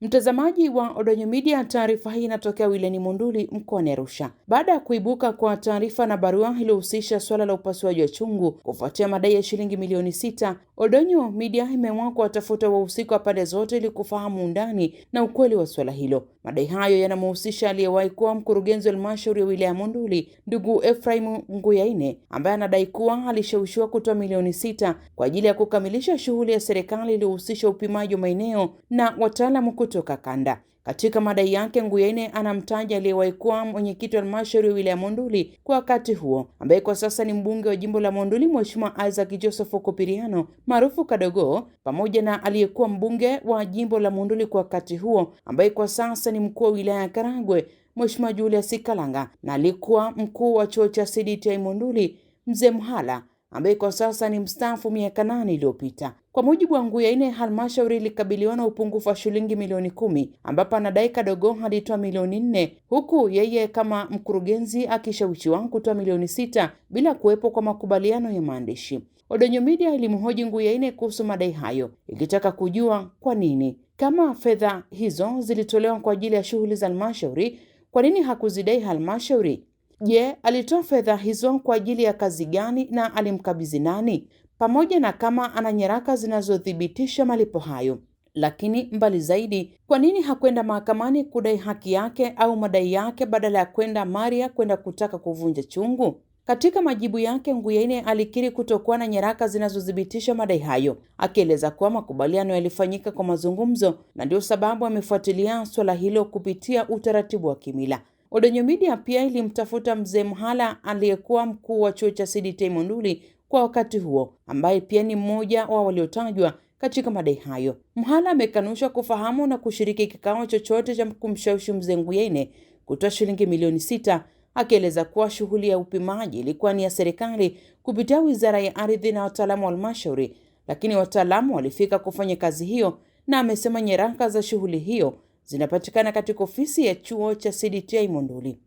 Mtazamaji wa Odonyo Media, taarifa hii inatokea wilayani Monduli mkoani Arusha. Baada ya kuibuka kwa taarifa na barua iliyohusisha swala la upasuaji wa chungu kufuatia madai ya shilingi milioni 6, Odonyo Media imeamua kuwatafuta wahusika wa pande zote ili kufahamu undani na ukweli wa swala hilo. Madai hayo yanamhusisha aliyewahi kuwa mkurugenzi wa halmashauri ya wilaya Monduli, ndugu Ephraim Nguyaine, ambaye anadai kuwa alishawishiwa kutoa milioni 6 kwa ajili ya kukamilisha shughuli ya serikali iliyohusisha upimaji wa maeneo na wataalamu kutoka kanda. Katika madai yake, Nguyaine anamtaja aliyewahi kuwa mwenyekiti wa halmashauri ya wilaya Monduli kwa wakati huo, ambaye kwa sasa ni mbunge wa jimbo la Monduli, Mheshimiwa Isaac Joseph Okupiriano maarufu Kadogo, pamoja na aliyekuwa mbunge wa jimbo la Monduli kwa wakati huo, ambaye kwa sasa ni mkuu wa wilaya ya Karagwe, Mheshimiwa Julius Kalanga, na alikuwa mkuu wa chuo cha CDTI Monduli, Mzee Mhala, ambaye kwa sasa ni mstaafu miaka 8 iliyopita. Kwa mujibu wa Nguyaine, halmashauri ilikabiliwa na upungufu wa shilingi milioni 10, ambapo anadai Kadogo alitoa milioni 4, huku yeye kama mkurugenzi akishawishiwa kutoa milioni 6 bila kuwepo kwa makubaliano ya maandishi. Odonyo Media ilimhoji Nguyaine kuhusu madai hayo, ikitaka kujua kwa nini, kama fedha hizo zilitolewa kwa ajili ya shughuli za halmashauri, kwa nini hakuzidai halmashauri? Je, alitoa fedha hizo kwa ajili ya kazi gani na alimkabidhi nani? Pamoja na kama ana nyaraka zinazothibitisha malipo hayo. Lakini mbali zaidi, kwa nini hakwenda mahakamani kudai haki yake au madai yake badala ya kwenda Maria kwenda kutaka kuvunja chungu? Katika majibu yake, Nguyaine alikiri kutokuwa na nyaraka zinazothibitisha madai hayo, akieleza kuwa makubaliano yalifanyika kwa mazungumzo na ndio sababu amefuatilia swala hilo kupitia utaratibu wa kimila. Odonyo Media pia ilimtafuta Mzee Mhala aliyekuwa mkuu wa chuo cha CDTI Monduli kwa wakati huo, ambaye pia ni mmoja wa waliotajwa katika madai hayo. Mhala amekanusha kufahamu na kushiriki kikao chochote cha kumshawishi Mzee Nguyaine kutoa shilingi milioni 6, akieleza kuwa shughuli ya upimaji ilikuwa ni ya serikali kupitia Wizara ya Ardhi na wataalamu wa halmashauri, lakini wataalamu walifika kufanya kazi hiyo, na amesema nyaraka za shughuli hiyo zinapatikana katika ofisi ya chuo cha CDTI Monduli.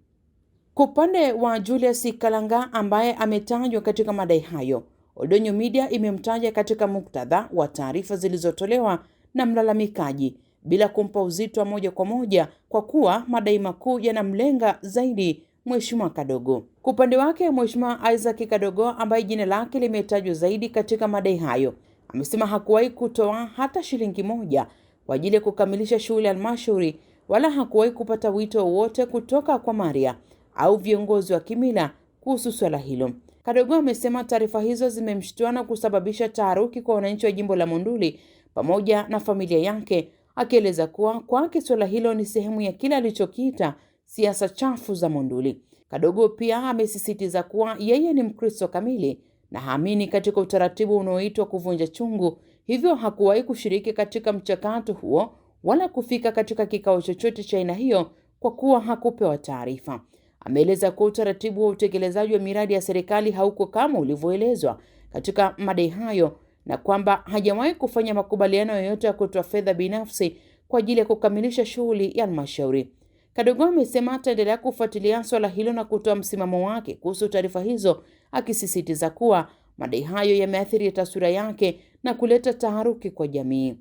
Kwa upande wa Julius Kalanga ambaye ametajwa katika madai hayo, Odonyo Media imemtaja katika muktadha wa taarifa zilizotolewa na mlalamikaji bila kumpa uzito wa moja kwa moja, kwa kuwa madai makuu yanamlenga zaidi Mheshimiwa Kadogo. Kwa upande wake, Mheshimiwa Isaac Kadogo ambaye jina lake limetajwa zaidi katika madai hayo, amesema hakuwahi kutoa hata shilingi 1 kwa ajili ya kukamilisha shughuli ya halmashauri, wala hakuwahi kupata wito wowote kutoka kwa Maria au viongozi wa kimila kuhusu swala hilo. Kadogo amesema taarifa hizo zimemshtua na kusababisha taharuki kwa wananchi wa jimbo la Monduli pamoja na familia yake, akieleza kuwa kwake swala hilo ni sehemu ya kile alichokiita siasa chafu za Monduli. Kadogo pia amesisitiza kuwa yeye ni Mkristo kamili na haamini katika utaratibu unaoitwa kuvunja chungu, hivyo hakuwahi kushiriki katika mchakato huo wala kufika katika kikao chochote cha aina hiyo kwa kuwa hakupewa taarifa. Ameeleza kuwa utaratibu wa utekelezaji wa miradi ya serikali hauko kama ulivyoelezwa katika madai hayo, na kwamba hajawahi kufanya makubaliano yoyote ya kutoa fedha binafsi kwa ajili ya kukamilisha shughuli ya halmashauri. Kadogo amesema ataendelea kufuatilia swala hilo na kutoa msimamo wake kuhusu taarifa hizo, akisisitiza kuwa madai hayo yameathiri taswira yake na kuleta taharuki kwa jamii.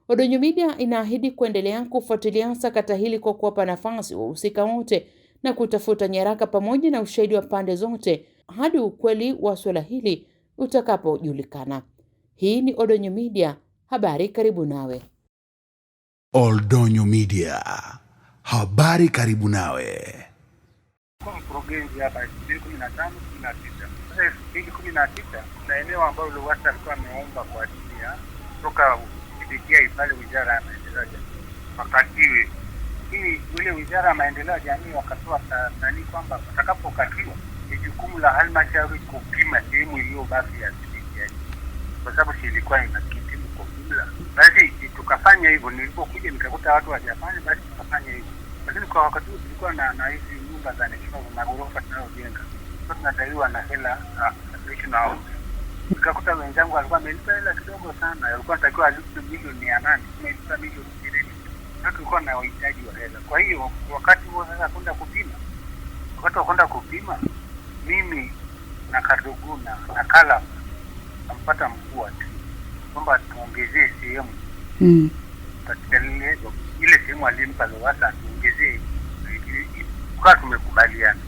Odonyo Media inaahidi kuendelea kufuatilia sakata hili kwa kuwapa nafasi wahusika wote na kutafuta nyaraka pamoja na ushahidi wa pande zote hadi ukweli wa swala hili utakapojulikana. Hii ni Odonyo Media, habari karibu nawe. Odonyo Media, habari karibu nawe. Kwa mkurugenzi hapa 2015 16. Sasa 2016 na eneo ambalo Lowassa alikuwa ameomba kwa ajili ya kutoka kupitia pale Wizara ya Maendeleo ya Jamii. Wakati hii ile Wizara ya Maendeleo ya Jamii wakatoa nani kwamba watakapokatiwa ni jukumu la halmashauri kupima sehemu iliyobaki ya CDTI, kwa sababu ilikuwa inakitimu kwa jumla. Basi tukafanya hivyo, nilipokuja nikakuta watu hawajafanya, basi tukafanya hivyo. Lakini kwa wakati huo tulikuwa na hizi nyumba za National na ghorofa tunayojenga, tunadaiwa na hela National House. Nikakuta wenzangu walikuwa wamelipa hela kidogo sana, walikuwa wanatakiwa alipe milioni 800, tumelipa milioni 20. Sasa tulikuwa na uhitaji wa hela. Kwa hiyo wakati huo sasa kwenda kupima, mimi na Kadogo na Kalanga nampata mkuu tu kwamba tuongezee sehemu katika ile sehemu alimpa Lowassa tuongezee, kwa tumekubaliana.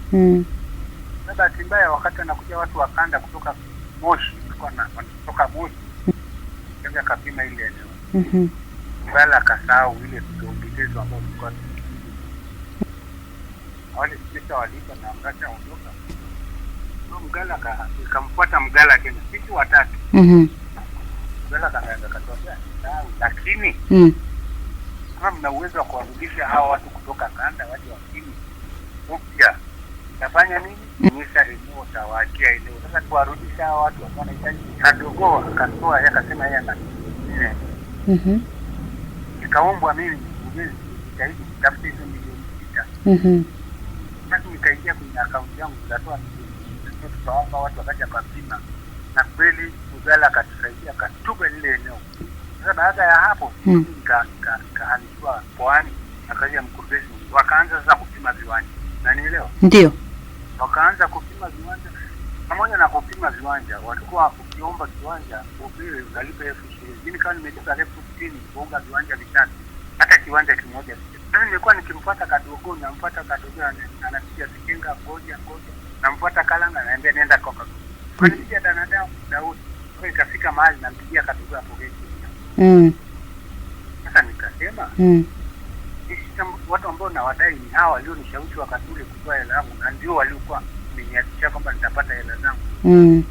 Sasa bahati mbaya wakati anakuja watu wakanda kutoka Moshi, kutoka Moshi kaja kapima ile eneo. Mgala akasahau ile kuongezezo ambao tulikuwa wale sisi walipa na mkacha ondoka. Ndio Mgala akamfuata Mgala tena sisi watatu. Mgala kaanza katoa lakini kama mna uwezo wa kuwarudisha hao watu kutoka kanda waje wakini upya, nafanya nini? Nyesha eneo tawaachia eneo. Sasa kuwarudisha hao watu ambao wanahitaji kadogo, akatoa akasema yeye ana nikaombwa mimi mjezi zaidi kutafuta hizo milioni 6. Sasa nikaingia kwenye akaunti yangu nikatoa milioni 6 tukaomba watu wakaja kupima, na kweli Mgala akatusaidia akatupa lile eneo. Sasa baada ya hapo nikahamishwa Pwani, akaja mkurugenzi, wakaanza sasa kupima viwanja. Na nielewa? Ndio. Wakaanza kupima viwanja. Pamoja na kupima viwanja, walikuwa ukiomba kiwanja upewe ukalipa 20,000. Mimi kama nimelipa 60,000 kuomba viwanja vitatu, hata kiwanja kimoja. Sasa nimekuwa nikimfuata kadogo, namfuata kadogo, anapiga sikenga ngoja, namfuata Kalanga, naambia nenda koka. Kwa nini ya danadamu Daudi? Kwa ikafika mahali nampigia kadogo hapo geti. Sasa nikasema watu ambao na wadai ni hawa walionishawishi wakati ule kutoa hela yangu, na ndio waliokuwa nimehakikisha kwamba nitapata hela zangu.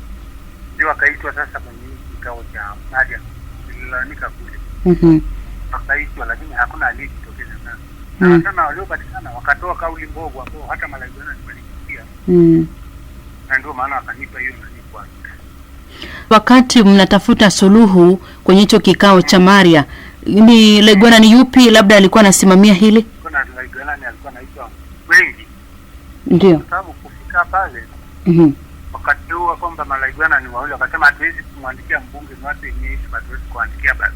Ndio akaitwa sasa kwenye kikao cha Nadia, nililalamika kule. Akaitwa lakini hakuna aliyejitokeza sana. Na sana waliopatikana wakatoa kauli mbovu ambao hata Malaigwana walisikia. Na ndio maana akanipa hiyo nani kwa. Wakati mnatafuta suluhu kwenye hicho kikao cha Maria, ni Laigwana ni yupi labda alikuwa anasimamia hili? Kuna Laigwana alikuwa anaitwa wengi. Ndio. Kwa sababu kufika pale wakati huo kwamba Malaigwana ni wale wakasema hatuwezi kumwandikia mbunge, ni watu wenyewe hatuwezi kuandikia basi.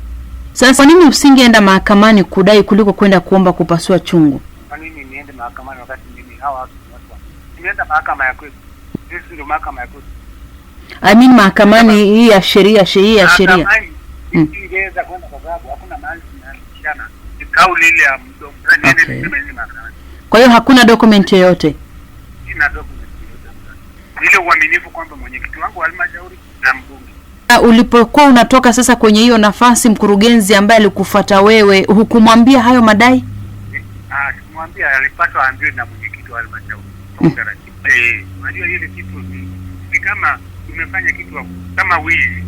Sasa kwa nini usingeenda mahakamani kudai kuliko kwenda kuomba kupasua chungu? Kwa nini niende mahakamani wakati mimi hawa watu nienda mahakama ya kwetu? Sisi ndio mahakama ya kwetu. I mean mahakamani hii ya sheria. Ingeweza kwenda kwa sababu hakuna mahali tunashana. Ni kauli ile ya mdomo. Niende niseme nini mahakamani? Kwa hiyo hakuna document yoyote. Sina document yoyote. Ile uaminifu kwamba mwenyekiti wangu wa halmashauri na mbunge. Ulipokuwa unatoka sasa kwenye hiyo nafasi, mkurugenzi ambaye alikufuata wewe, hukumwambia hayo madai? Kumwambia, alipaswa aambiwe na mwenyekiti wa halmashauri. Unajua ile kitu ni kama umefanya kitu kama wizi.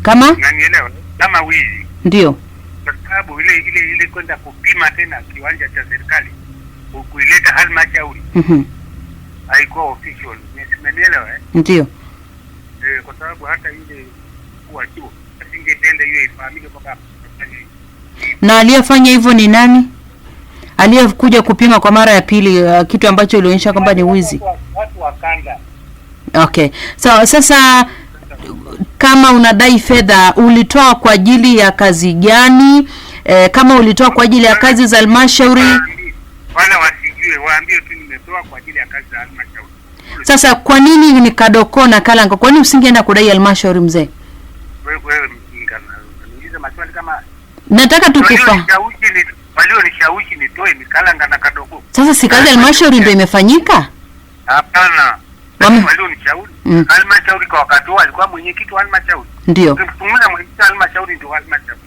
Kama? Unanielewa? Kama wizi. Ndio. Kwa sababu ile kwenda kupima tena kiwanja cha serikali kuileta halmashauri. Haikuwa official. Umenielewa? Ndio. Kwa sababu hata ile kwa chuo asingetenda hiyo ifahamike kwamba. Na aliyefanya hivyo ni nani? Aliyekuja kupima kwa mara ya pili, kitu ambacho ilionyesha kwamba ni wizi. Watu wakanda. Okay. So sasa kama unadai fedha, ulitoa kwa ajili ya kazi gani? Kama ulitoa kwa ajili ya kazi za halmashauri, wala wasijue, waambie tu nimetoa kwa ajili ya kazi za halmashauri. Sasa kwa nini ni Kadoko na Kalanga? Kwa nini usingeenda kudai halmashauri mzee? Wewe mjinga, niulize maswali kama nataka tukufa. Walionishawishi nitoe ni Kalanga na Kadoko. Sasa si kazi halmashauri ndio imefanyika? Hapana. Walionishauri halmashauri kwa wakati huo alikuwa mwenyekiti wa halmashauri. Ndio. Ukimfunguza mwenyekiti wa halmashauri ndio halmashauri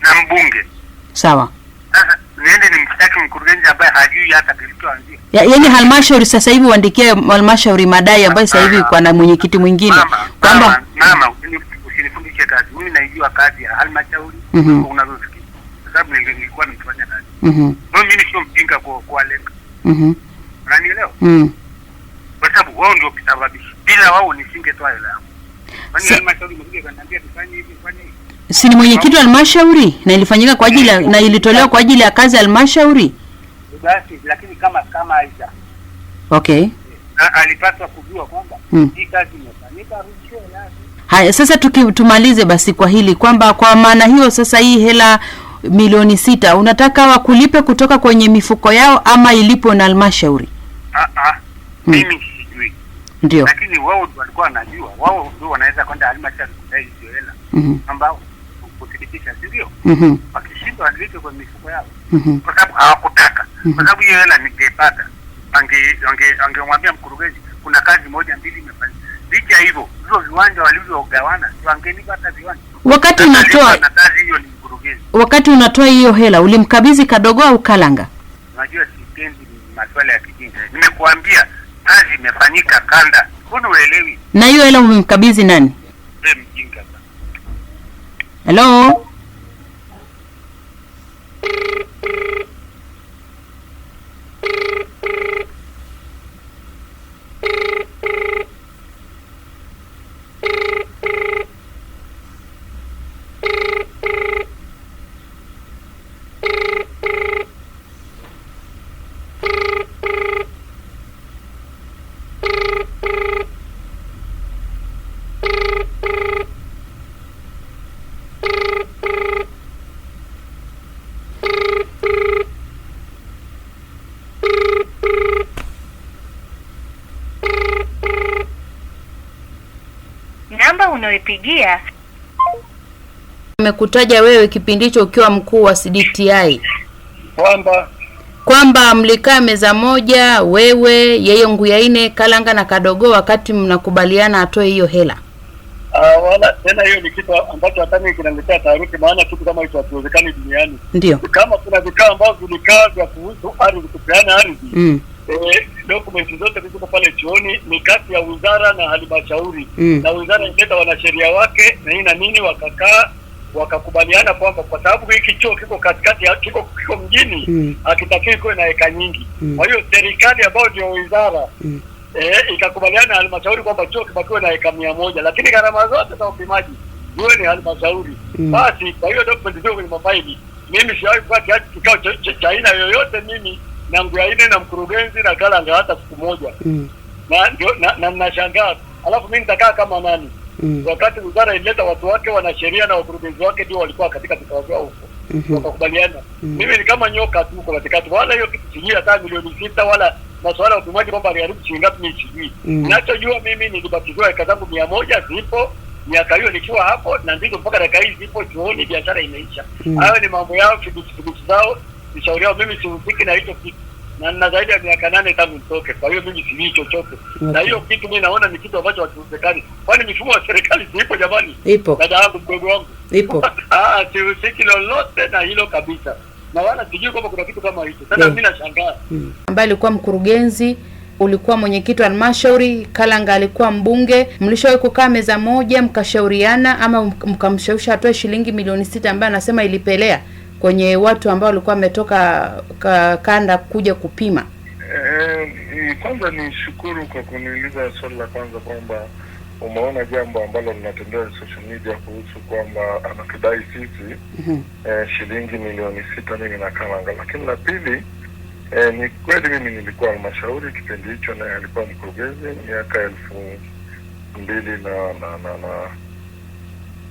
na mbunge. Sawa. Sasa niende nimshtaki mkurugenzi ambaye hajui hata kilichoanzia. Yaani halmashauri sasa hivi uandikie halmashauri madai ambayo sasa hivi kwa na mwenyekiti mwingine. Kwamba mama usinifundishe kazi. Mimi naijua kazi ya halmashauri unavyofikia. Kwa sababu nilikuwa nikifanya kazi. Mimi sio mpinga kwa lengo. Unanielewa? Kwa sababu wao ndio kisababishi. Bila wao nisingetoa hela yangu. Kwani halmashauri mmoja kananiambia tufanye hivi, fanye hivi. Si ni mwenyekiti wa halmashauri na ilifanyika kwa ajili na ilitolewa kwa ajili ya kazi ya halmashauri. Basi lakini kama Aisha. Okay. Alipaswa kujua kwamba hii kazi imefanyika rudishwe hela. Haya, sasa tumalize basi kwa hili kwamba kwa maana hiyo sasa hii hela milioni 6 unataka wakulipe kutoka kwenye mifuko yao ama ilipo na halmashauri? Mimi sijui. Ndio. Lakini wao walikuwa wanajua. Wao ndio wanaweza kwenda halmashauri kudai hiyo hela. Ambao kuthibitisha, ndio? Wakishinda walishindwa walivyo kwa mifuko yao. Kwa sababu hawakutaka. Kwa sababu hiyo hela ningepata. Angemwambia mkurugenzi kuna kazi moja mbili imefanyika. Licha hivyo, hizo viwanja walivyogawana, wangenipa hata viwanja. Wakati unatoa hiyo hela, ulimkabidhi Kadogo au Kalanga? Unajua sipendi maswala ya kijinga. Nimekuambia kazi imefanyika kanda. Mbona uelewi? Na hiyo hela umemkabidhi nani? Mjinga. Hello? Namba unayopigia amekutaja wewe kipindi hicho ukiwa mkuu wa CDTI kwamba mlikaa meza moja, wewe, yeye Nguyaine, Kalanga na Kadogo, wakati mnakubaliana atoe hiyo hela. Wala tena hiyo ni kitu ambacho hata mimi kinaniletea taharuki, maana kitu kama hicho hakiwezekani duniani. Ndio. Kama kuna vikao ambavyo vilikaa vya kuhusu ardhi, kupeana ardhi, dokumenti zote ziko pale chuoni, ni kati ya wizara na halmashauri. Na wizara ileta wanasheria wake na nini na nini, wakakaa wakakubaliana kwamba kwa sababu hiki chuo kiko katikati ya kiko mjini, hakitakiwi kuwe na eka nyingi. Kwa hiyo serikali ambayo ndio wizara ikakubaliana na halmashauri kwamba chuo kibakiwe na eka 100, lakini gharama zote za upimaji ziwe ni halmashauri. Basi kwa hiyo document zio kwenye mafaili. Mimi siwahi kupata kikao cha aina yoyote mimi na Nguyaine na mkurugenzi na Kalanga hata siku moja. Na ndio na ninashangaa. Alafu mimi nitakaa kama nani? Wakati wizara ileta watu wake, wanasheria na wakurugenzi wake ndio walikuwa katika vikao vyao huko. Wakakubaliana. Mimi ni kama nyoka tu kwa katikati. Wala hiyo kitu sijui hata milioni 6 wala masuala ya upimaji kwamba aliharibu shilingi ngapi mimi sijui. Ninachojua mimi nilibatizwa eka zangu 100 zipo. Miaka hiyo nikiwa hapo na ndiko mpaka dakika hizi zipo chuoni, biashara imeisha. Hayo ni mambo yao, kibutu zao, nishauri yao, mimi sihusiki na hicho kitu. Na nina zaidi ya miaka 8 tangu nitoke. Kwa hiyo mimi sijui chochote. Na hiyo kitu mimi naona ni kitu ambacho hakiwezekani. Kwani mifumo ya serikali ipo jamani? Ipo. Dada yangu, mdogo wangu. Ipo. Sihusiki lolote na hilo kabisa. Na wala sijui kwamba kuna kitu kama hicho. Sasa mimi nashangaa. Ambaye alikuwa mkurugenzi, ulikuwa mwenyekiti wa halmashauri, Kalanga alikuwa mbunge, mlishawahi kukaa meza moja mkashauriana ama mkamshawishi atoe shilingi milioni 6 ambayo anasema ilipelea kwenye watu ambao walikuwa wametoka kanda kuja kupima? Kwanza ni shukuru kwa kuniuliza swali la kwanza kwamba umeona jambo ambalo linatembea social media kuhusu kwamba anatudai sisi shilingi milioni 6 mimi na Kalanga. Lakini la pili, ni kweli mimi nilikuwa halmashauri kipindi hicho na alikuwa mkurugenzi miaka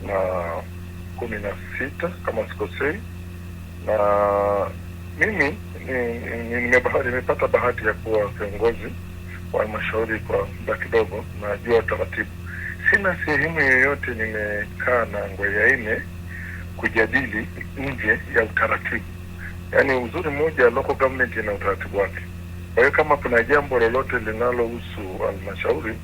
2016 kama sikosei. Na mimi nimepata bahati ya kuwa kiongozi wa halmashauri kwa muda kidogo, najua taratibu. Sina sehemu yoyote nimekaa na Nguyaine kujadili nje ya utaratibu. Yaani uzuri mmoja, local government ina utaratibu wake. Kwa hiyo kama kuna jambo lolote linalohusu halmashauri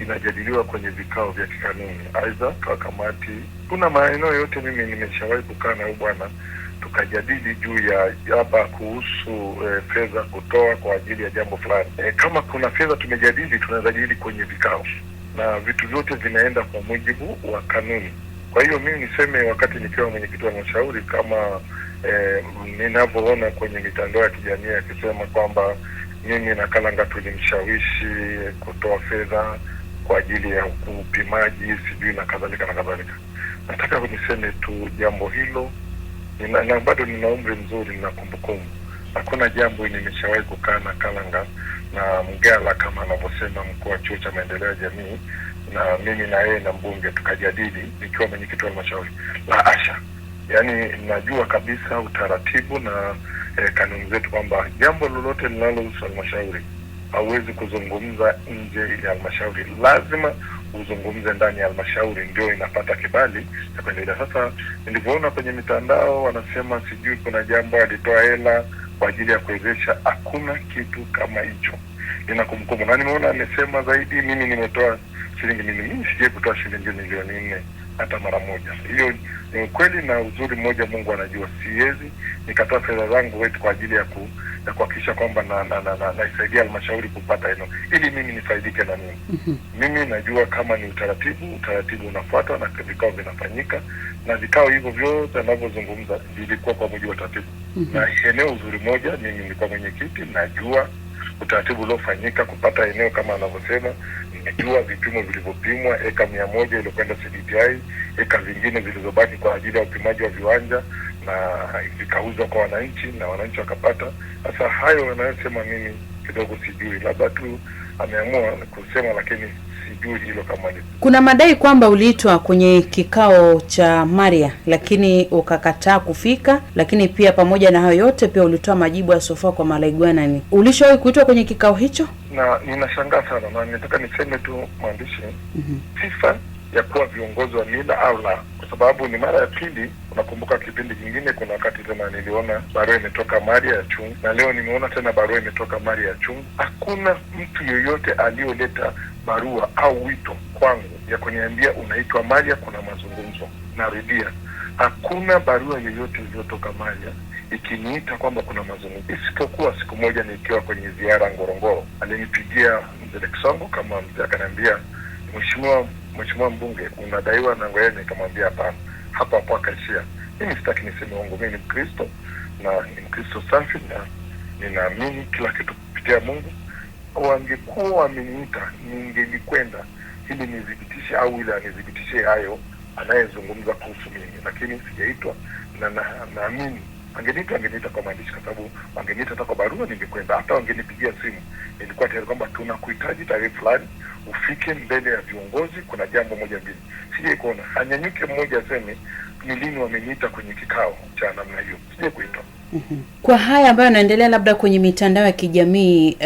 inajadiliwa kwenye vikao vya kikanuni, aidha kwa kamati. Kuna maeneo yote mimi nimeshawahi kukaa na bwana tukajadili juu ya hapa kuhusu fedha kutoa kwa ajili ya jambo fulani. Kama kuna fedha tumejadili, tunajadili kwenye vikao na vitu vyote vinaenda kwa mujibu wa kanuni. Kwa hiyo mimi niseme, wakati nikiwa mwenyekiti wa halmashauri, kama ninavyoona kwenye mitandao ya kijamii akisema kwamba mimi na Kalanga tulimshawishi kutoa fedha kwa ajili ya upimaji sijui na kadhalika na kadhalika, nataka niseme tu jambo hilo na bado nina umri mzuri na kumbukumbu. Hakuna jambo nimeshawahi kukaa na Kalanga na Mgala kama anavyosema mkuu wa chuo cha maendeleo ya jamii na mimi na yeye na mbunge tukajadili nikiwa mwenyekiti wa halmashauri. La asha. Yaani najua kabisa utaratibu na kanuni zetu kwamba jambo lolote linalohusu halmashauri hauwezi kuzungumza nje ya halmashauri, lazima uzungumze ndani ya halmashauri ndio inapata kibali cha kuendelea. Sasa nilivyoona kwenye mitandao wanasema sijui kuna jambo alitoa hela kwa ajili ya kuwezesha, hakuna kitu kama hicho. Nina kumbukumbu na nimeona amesema zaidi, mimi nimetoa shilingi milioni, mimi sije kutoa shilingi milioni 4 hata mara moja. Hiyo ni ukweli na uzuri mmoja, Mungu anajua. Siwezi nikatoa fedha zangu wetu kwa ajili ya kuhakikisha kwamba naisaidia halmashauri kupata hilo ili mimi nifaidike na mimi. Mimi najua kama ni utaratibu unafuatwa na vikao vinafanyika, na vikao hivyo vyote ninavyozungumza vilikuwa kwa mujibu wa taratibu. Na eneo uzuri moja, mimi nilikuwa mwenyekiti, najua utaratibu uliofanyika kupata eneo kama anavyosema. Nimejua vipimo vilivyopimwa, eka 100 ilikwenda CDTI, eka zingine zilizobaki kwa ajili ya upimaji wa viwanja na vikauzwa kwa wananchi na wananchi wakapata. Sasa hayo wanayosema mimi kidogo sijui, labda tu ameamua kusema, lakini sijui hilo kama ni. Kuna madai kwamba uliitwa kwenye kikao cha Maria lakini ukakataa kufika, lakini pia pamoja na hayo yote pia ulitoa majibu ya sofa kwa Malaigwana. Ni ulishawahi kuitwa kwenye kikao hicho? Na ninashangaa sana, na nataka niseme tu mwandishi, sifa ya kuwa viongozi wa mila au la, kwa sababu ni mara ya pili. Unakumbuka kipindi kingine kuna wakati tena niliona barua imetoka Maria ya Chungu, na leo nimeona tena barua imetoka Maria ya Chungu. Hakuna mtu yoyote aliyoleta barua au wito kwangu ya kuniambia unaitwa Maria kuna mazungumzo. Narudia, hakuna barua yoyote iliyotoka Maria ikiniita kwamba kuna mazungumzo, isipokuwa siku moja nikiwa kwenye ziara Ngorongoro. Alinipigia mzee Kisongo kama mzee, akaniambia Mheshimiwa mbunge unadaiwa na ngoja. Nikamwambia hapana, hapo akaishia. Mimi sitaki niseme uongo, mimi ni Mkristo na ni Mkristo safi na ninaamini kila kitu kupitia Mungu. Wangekuwa wameniita ningelikwenda ili nidhibitishe au ili anidhibitishe hayo anayezungumza kuhusu mimi, lakini sijaitwa na naamini angeniita kwa maandishi, kwa sababu angeniita hata kwa barua ningekwenda. Hata wangenipigia simu nilikuwa tayari kwamba tunakuhitaji tarehe fulani ufike mbele ya viongozi, kuna jambo moja mbili. Sije kuona hanyanyuke mmoja aseme ni lini wameniita kwenye kikao cha namna hiyo, sije kuitwa. Kwa haya ambayo yanaendelea labda kwenye mitandao ya kijamii,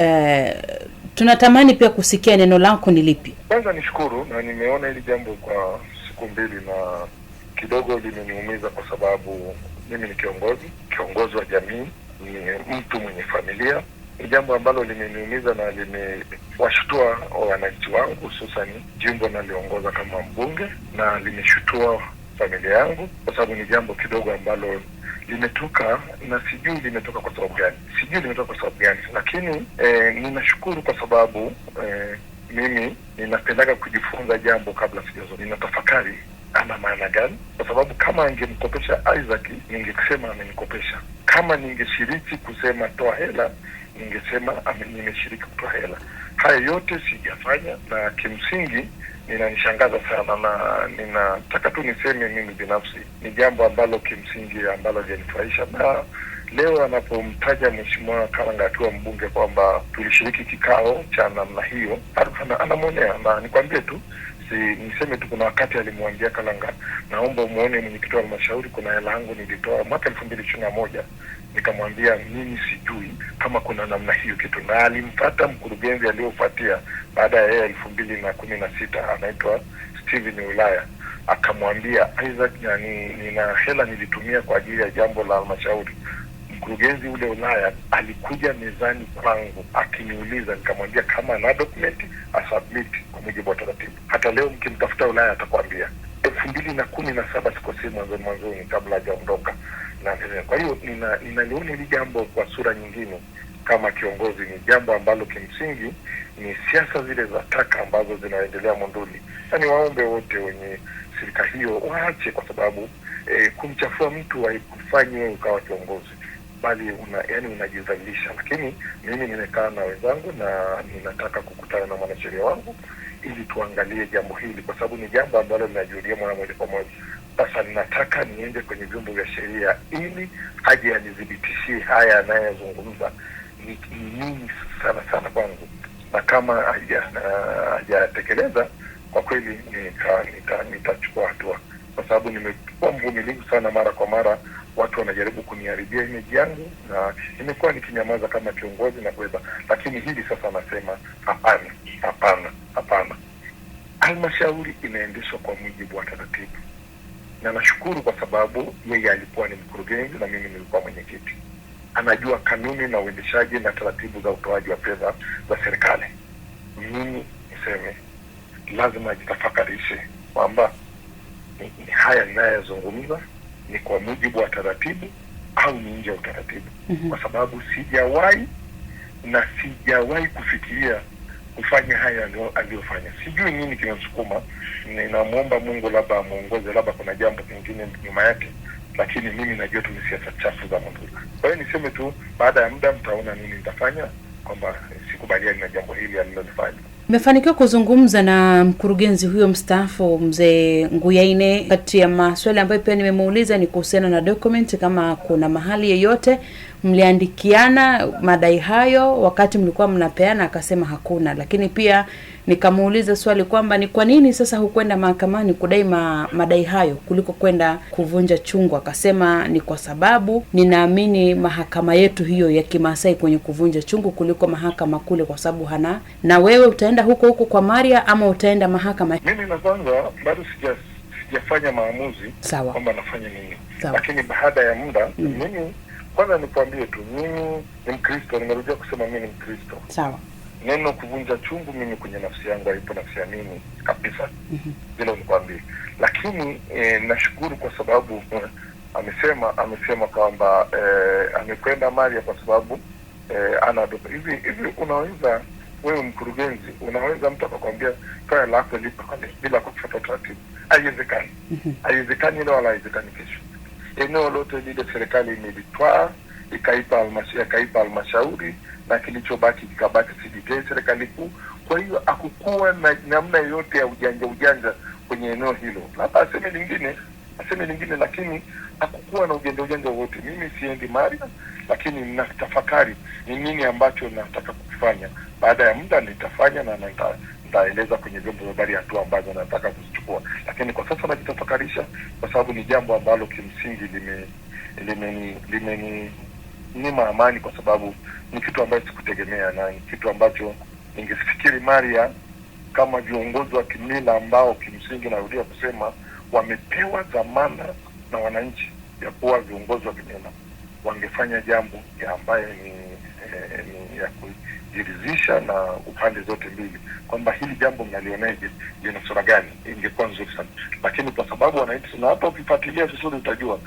tunatamani pia kusikia neno lako ni lipi? Kwanza nishukuru, na nimeona hili jambo kwa siku mbili na kidogo limeniumiza, kwa sababu mimi ni kiongozi wa jamii, ni mtu mwenye familia. Ni jambo ambalo limeniumiza na limewashtua wananchi wangu, hususan jimbo naliongoza kama mbunge, na limeshutua familia yangu, kwa sababu ni jambo kidogo ambalo limetoka, na sijui limetoka kwa sababu gani. Lakini ninashukuru kwa sababu mimi ninapendaga kujifunza jambo kabla sijazo. Ninatafakari ana maana gani, kwa sababu kama angemkopesha Isaac ningesema amenikopesha. Kama ningeshiriki kusema toa hela ningesema nimeshiriki kutoa hela. Haya yote sijafanya, na kimsingi ninanishangaza sana, na ninataka tu niseme mimi binafsi ni jambo ambalo kimsingi ambalo hajanifurahisha. Na leo anapomtaja Mheshimiwa Kalanga akiwa mbunge kwamba tulishiriki kikao cha namna hiyo, anamwonea. Na nikwambie tu, niseme tu, kuna wakati alimwambia Kalanga, naomba umuone mwenyekiti wa halmashauri, kuna hela yangu nilitoa mwaka 2021. Nikamwambia mimi sijui kama kuna namna hiyo kitu, na alimpata mkurugenzi aliyofuatia baada ya yeye 2016 anaitwa Steven Ulaya, akamwambia Isaac, nina hela nilitumia kwa ajili ya jambo la halmashauri. Mkurugenzi ule Ulaya alikuja mezani kwangu akiniuliza, nikamwambia kama na document asubmit kwa mujibu wa taratibu. Hata leo mkimtafuta Ulaya atakwambia 2017 sikosei, mwanzoni kabla hajaondoka. Na kwa hiyo ninaliona hili jambo kwa sura nyingine. Kama kiongozi, ni jambo ambalo kimsingi ni siasa zile za taka ambazo zinaendelea Monduli. Yaani waombe wote wenye shirika hiyo waache, kwa sababu kumchafua mtu haikufanyi wewe ukawa kiongozi, bali unajidhalilisha. Lakini mimi nimekaa na wenzangu na ninataka kukutana na mwanasheria wangu ili tuangalie jambo hili, kwa sababu ni jambo ambalo linajudia moja kwa moja. Sasa ninataka niende kwenye vyombo vya sheria ili aje anidhibitishie haya anayezungumza ni nini sana kwangu, na kama hajatekeleza kwa kweli nitachukua hatua, kwa sababu nimekuwa mvumilivu sana mara kwa mara watu wanajaribu kuniharibia image yangu, na nimekuwa nikinyamaza kama kiongozi na kuweza, lakini hili sasa nasema hapana. Halmashauri inaendeshwa kwa mujibu wa taratibu, na nashukuru kwa sababu yeye alikuwa ni mkurugenzi na mimi nilikuwa mwenyekiti. Anajua kanuni na uendeshaji na taratibu za utoaji wa fedha za serikali. Mimi niseme lazima ajitafakarishe kwamba ni haya ninayozungumza ni kwa mujibu wa taratibu au ni nje ya utaratibu. Kwa sababu sijawahi kufikiria kufanya haya aliyofanya. Sijui nini kinasukuma. Ninamuomba Mungu labda amuongoze, labda kuna jambo lingine nyuma yake, lakini mimi najua tu ni siasa chafu za Monduli. Kwa hiyo niseme tu baada ya muda mtaona nini nitafanya, kwamba sikubaliani na jambo hili alilofanya. Nimefanikiwa kuzungumza na mkurugenzi huyo mstaafu Mzee Nguyaine. Kati ya maswali ambayo pia nimemuuliza ni kuhusiana na document, kama kuna mahali yeyote mliandikiana madai hayo wakati mlikuwa mnapeana, akasema hakuna. Lakini pia nikamuuliza swali kwamba ni kwa nini sasa hukwenda mahakamani kudai madai hayo kuliko kwenda kuvunja chungu, akasema ni kwa sababu ninaamini mahakama yetu hiyo ya Kimasai kwenye kuvunja chungu kuliko mahakama kule, kwa sababu hana. Na wewe utaenda huko kwa Maria ama utaenda mahakama? Mimi na kwanza bado sijafanya maamuzi kwamba nafanya nini. Lakini baada ya muda mimi kwanza nikwambie tu, mimi ni Mkristo, nimerudia kusema mimi ni Mkristo. Sawa. Neno kuvunja chungu mimi kwenye nafsi yangu haipo, nafsi ya mimi kabisa. Hilo nikwambie. Lakini nashukuru kwa sababu amesema kwamba amekwenda Maria kwa sababu ana hivi unaweza wewe mkurugenzi, unaweza mtu akakwambia toa lako lipa bila kufuata taratibu? Haiwezekani. Haiwezekani leo wala haiwezekani kesho. Eneo lote lile serikali imelitwaa, ikaipa halmashauri, na kilichobaki kikabaki CDK, serikali kuu. Kwa hiyo hakukuwa na namna yote ya ujanja kwenye eneo hilo. Labda aseme lingine, lakini hakukuwa na ujanja wote. Mimi siendi Maria, lakini ninatafakari ni nini ambacho nataka kufanya. Baada ya muda nitafanya na nitaeleza kwenye vyombo vya habari hatua ambazo nataka kuzichukua. Lakini kwa sasa najitafakarisha, kwa sababu ni jambo ambalo kimsingi limeninyima amani, kwa sababu ni kitu ambacho sikutegemea, na ni kitu ambacho ningefikiri Maria kama viongozi wa kimila ambao kimsingi narudia kusema wamepewa dhamana na wananchi ya kuwa viongozi wa kimila, wangefanya jambo ambayo ni ya kujiridhisha na upande zote mbili, kwamba hili jambo mnalionaje, lina sura gani, ingekuwa nzuri sana. Lakini kwa sababu wananchi, na hata ukifuatilia vizuri utajua